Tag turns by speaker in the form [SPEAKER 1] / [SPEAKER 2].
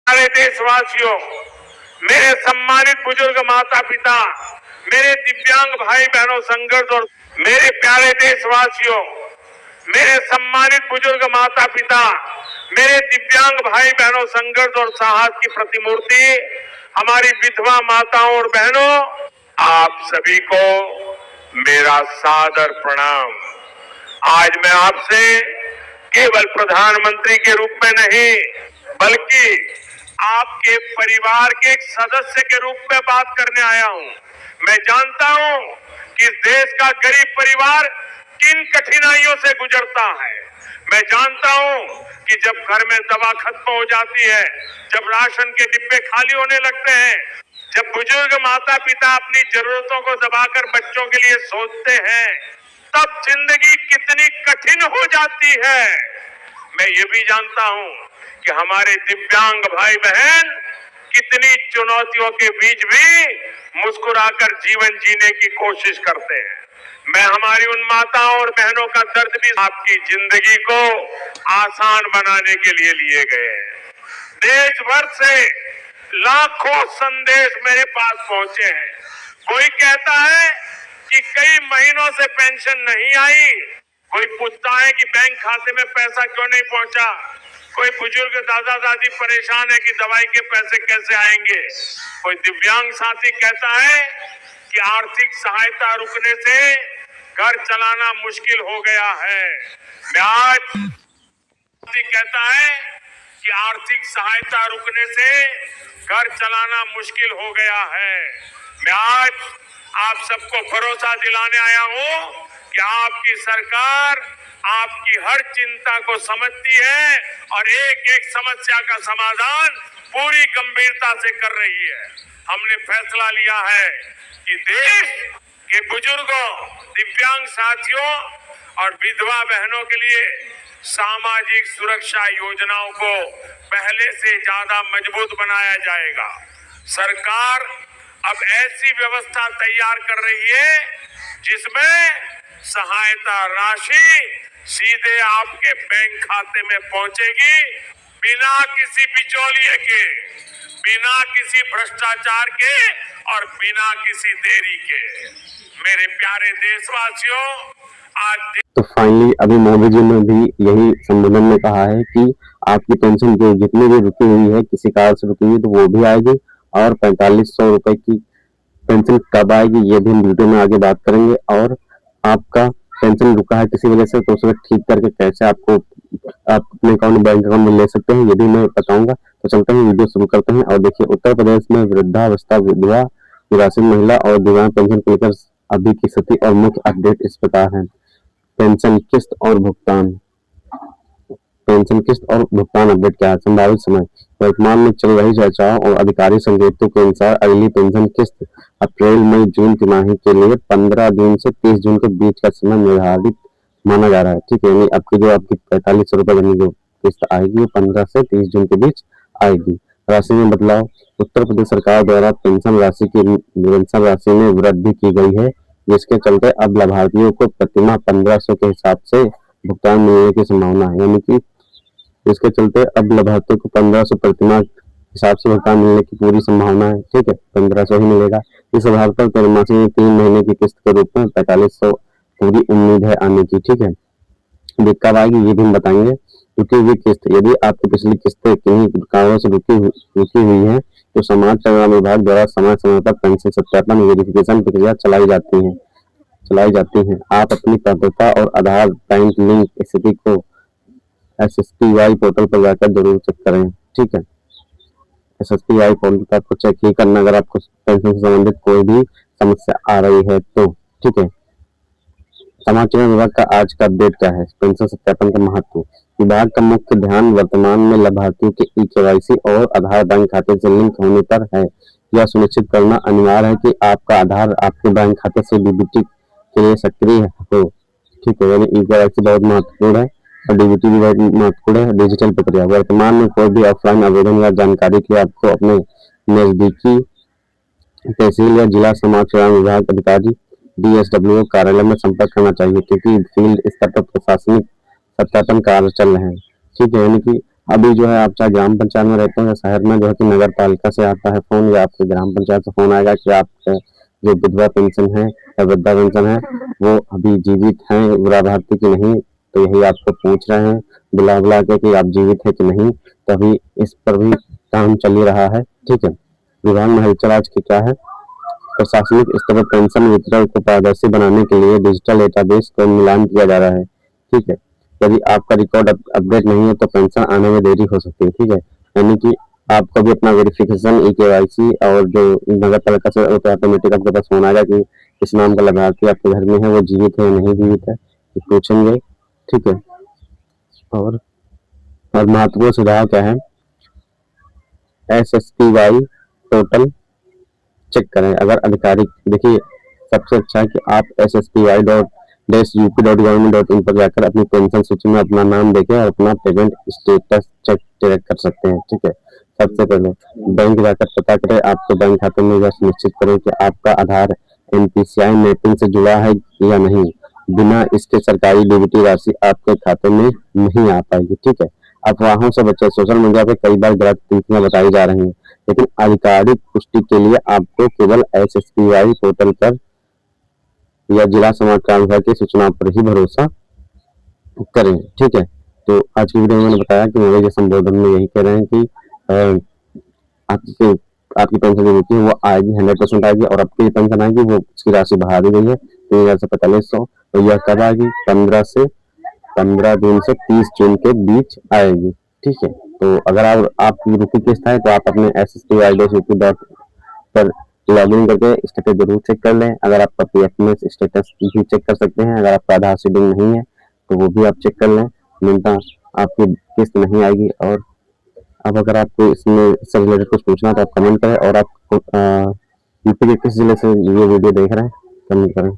[SPEAKER 1] प्यारे देशवासियों, मेरे सम्मानित बुजुर्ग माता पिता, मेरे दिव्यांग भाई बहनों, संघर्ष और मेरे प्यारे देशवासियों, मेरे सम्मानित बुजुर्ग माता पिता, मेरे दिव्यांग भाई बहनों, संघर्ष और साहस की प्रतिमूर्ति, हमारी विधवा माताओं और बहनों, आप सभी को मेरा सादर प्रणाम। आज मैं आपसे केवल प्रधानमंत्री के रूप में नहीं, बल्कि आपके परिवार के एक सदस्य के रूप में बात करने आया हूं। मैं जानता हूं कि इस देश का गरीब परिवार किन कठिनाइयों से गुजरता है। मैं जानता हूं कि जब घर में दवा खत्म हो जाती है, जब राशन के डिब्बे खाली होने लगते हैं, जब बुजुर्ग माता पिता अपनी जरूरतों को दबाकर बच्चों के लिए सोचते हैं, तब जिंदगी कितनी कठिन हो जाती है। मैं ये भी जानता हूं कि हमारे दिव्यांग भाई बहन कितनी चुनौतियों के बीच भी मुस्कुराकर जीवन जीने की कोशिश करते हैं। मैं हमारी उन माताओं और बहनों का दर्द भी आपकी जिंदगी को आसान बनाने के लिए गए हैं। देश भर से लाखों संदेश मेरे पास पहुंचे हैं। कोई कहता है कि कई महीनों से पेंशन नहीं आई, कोई पूछता है कि बैंक खाते में पैसा क्यों नहीं पहुंचा, कोई बुजुर्ग दादा दादी परेशान है कि दवाई के पैसे कैसे आएंगे, कोई दिव्यांग साथी कहता है कि आर्थिक सहायता रुकने से घर चलाना मुश्किल हो गया है। मैं आज कहता है कि आर्थिक सहायता रुकने से घर चलाना मुश्किल हो गया है। मैं आज आप सबको भरोसा दिलाने आया हूं कि आपकी सरकार आपकी हर चिंता को समझती है और एक एक समस्या का समाधान पूरी गंभीरता से कर रही है। हमने फैसला लिया है कि देश के बुजुर्गों, दिव्यांग साथियों और विधवा बहनों के लिए सामाजिक सुरक्षा योजनाओं को पहले से ज्यादा मजबूत बनाया जाएगा। सरकार अब ऐसी व्यवस्था तैयार कर रही है जिसमें सहायता राशि सीधे आपके बैंक खाते में पहुंचेगी, बिना किसी बिचौलिए के, बिना किसी भ्रष्टाचार के और बिना किसी देरी के। मेरे प्यारे देशवासियों, आज
[SPEAKER 2] तो फाइनली अभी मोदी जी ने भी यही संबोधन में कहा है कि आपकी पेंशन जो जितनी भी रुकी हुई है, किसी कारण से रुकी हुई तो वो भी आएगी, और 4500 रुपए की पेंशन कब आएगी ये भी हम वीडियो में आगे बात करेंगे। और आपका पेंशन रुका है किसी वजह से तो उसे ठीक करके कैसे आप अपने बैंक अकाउंट में ले सकते हैं ये भी मैं बताऊंगा। तो चलते हैं, वीडियो शुरू करते हैं। और देखिए, उत्तर प्रदेश में वृद्धावस्था, विधवा, निराश्रित महिला और दिव्यांग पेंशन को लेकर अभी की स्थिति और मुख्य अपडेट इस प्रकार है। पेंशन किस्त और भुगतान। पेंशन किस्त और भुगतान अपडेट क्या है? संभावित समय। वर्तमान में चल रही चर्चाओं और आधिकारिक संकेतों के अनुसार अगली पेंशन किस्त अप्रैल, मई, जून तिमाही के लिए 15 जून से 30 जून के बीच का समय निर्धारित माना जा रहा है। ठीक है, यानी आपकी 4500 रुपए की जो किस्त आएगी वो 15 से 30 जून के बीच आएगी। राशि में बदलाव। उत्तर प्रदेश सरकार द्वारा पेंशन राशि की पेंशन राशि में वृद्धि की गई है, जिसके चलते अब लाभार्थियों को प्रतिमाह 1500 के हिसाब से भुगतान मिलने की संभावना है। यानी कि इसके चलते अब लाभार्थियों को 1500 प्रतिमाह हिसाब से भुगतान मिलने की पूरी संभावना है। ठीक है, 1500 ही मिलेगा। इस आधार पर त्रैमासिक में 3 महीने की किस्त के रूप में 4500 पूरी उम्मीद है आने की। ठीक है, कब आएगी ये भी हम बताएंगे। रुकी हुई किस्त। यदि आपकी पिछली किस्तें किन्हीं कारणों से रुकी हुई है तो समाज कल्याण विभाग द्वारा समय समय पर पेंशन सत्यापन वेरिफिकेशन प्रक्रिया चलाई जाती है। आप अपनी पात्रता और आधार बैंक लिंक स्थिति को SSPY पोर्टल पर जाकर जरूर चेक करें। ठीक है, SSPY पोर्टल पर आपको चेक ही करना अगर आपको पेंशन से संबंधित कोई भी समस्या आ रही है तो। ठीक है, समाज कल्याण विभाग का आज का अपडेट क्या है? पेंशन सत्यापन का महत्व। विभाग का मुख्य ध्यान वर्तमान में लाभार्थियों के eKYC और आधार बैंक खाते से लिंक होने पर है। यह सुनिश्चित करना अनिवार्य है कि आपका आधार आपके बैंक खाते से DBT के लिए सक्रिय हो। ठीक है, यानी eKYC बहुत महत्वपूर्ण है और DBT भी बहुत महत्वपूर्ण है। डिजिटल प्रक्रिया। वर्तमान में कोई भी ऑफलाइन आवेदन या जानकारी के लिए आपको अपने नजदीकी तहसील या जिला समाज कल्याण विभाग अधिकारी DSWO कार्यालय में संपर्क करना चाहिए, क्योंकि फील्ड स्तर पर प्रशासनिक सत्यापन कार्य चल रहे हैं। ठीक है, यानी कि अभी जो है आप चाहे ग्राम पंचायत में रहते हो या शहर में, जो है कि नगर पालिका से आता है फोन या आपके ग्राम पंचायत से फोन आएगा कि आपका जो विधवा पेंशन है या वृद्धा पेंशन है वो अभी जीवित हैं लाभार्थी की नहीं। तो यही आपको पूछ रहे हैं बुला बुला के कि आप जीवित है कि नहीं। तो अभी इस पर भी काम चल ही रहा है। ठीक है, विभाग में हलचल आज की क्या है। प्रशासनिक स्तर पर पेंशन वितरण को पारदर्शी बनाने के लिए डिजिटल डेटाबेस का मिलान किया जा रहा है। ठीक है, यदि आपका रिकॉर्ड अपडेट नहीं है तो पेंशन आने में देरी हो सकती है। ठीक है, यानी कि आपको भी अपना वेरिफिकेशन KYC और जो नगर पालिका से ऑटोमेटिक आपके पास फोन आएगा कि इस नाम का लाभार्थी आपके घर में है, वो जीवित है या नहीं जीवित है, ये पूछेंगे। ठीक है, और महत्वपूर्ण सुझाव क्या है, SSPY पोर्टल चेक करें। अगर आधिकारिक देखिए, सबसे अच्छा है कि आप sspi.up.government.in पर जाकर अपनी पेंशन सूची में अपना नाम देखें और अपना पेमेंट स्टेटस चेक कर सकते हैं। ठीक है, सबसे पहले बैंक जाकर पता करें आपके बैंक खाते में, यह सुनिश्चित करें कि आपका आधार NPCI मैपिंग से जुड़ा है या नहीं। बिना इसके सरकारी डीबीटी राशि आपके खाते में नहीं आ पाएगी। ठीक है, अफवाहों से बचें। सोशल मीडिया पर कई बार गलत तिथियां बताई जा रही हैं, लेकिन आधिकारिक पुष्टि के लिए आपको केवल SSPY पोर्टल पर या जिला समाचार विभाग की सूचना पर ही भरोसा करें। ठीक है, तो आज की वीडियो में मैंने बताया कि मेरे जो संबोधन में यही कह रहे हैं कि आपकी पेंशन जो होती है वो आएगी, 100% आएगी, और आपकी जो पेंशन आएगी वो उसकी राशि बढ़ा दी गई है 3000 से 4500। तो यह कब आएगी, 15 जून से 30 जून के बीच आएगी। ठीक है, तो अगर आपकी रुपी किस्त है तो आप अपने SSPY.up पर लॉगिन करके स्टेटस जरूर चेक कर लें। अगर आपका PF में स्टेटस भी चेक कर सकते हैं। अगर आपका आधार सीडिंग नहीं है तो वो भी आप चेक कर लें, न्यूनतम आपकी किस्त नहीं आएगी। और अब अगर आपको इसमें इससे रिलेटेड कुछ पूछना तो आप कमेंट करें, और आप यूपी के किस जिले से ये वीडियो देख रहे हैं कमेंट करें।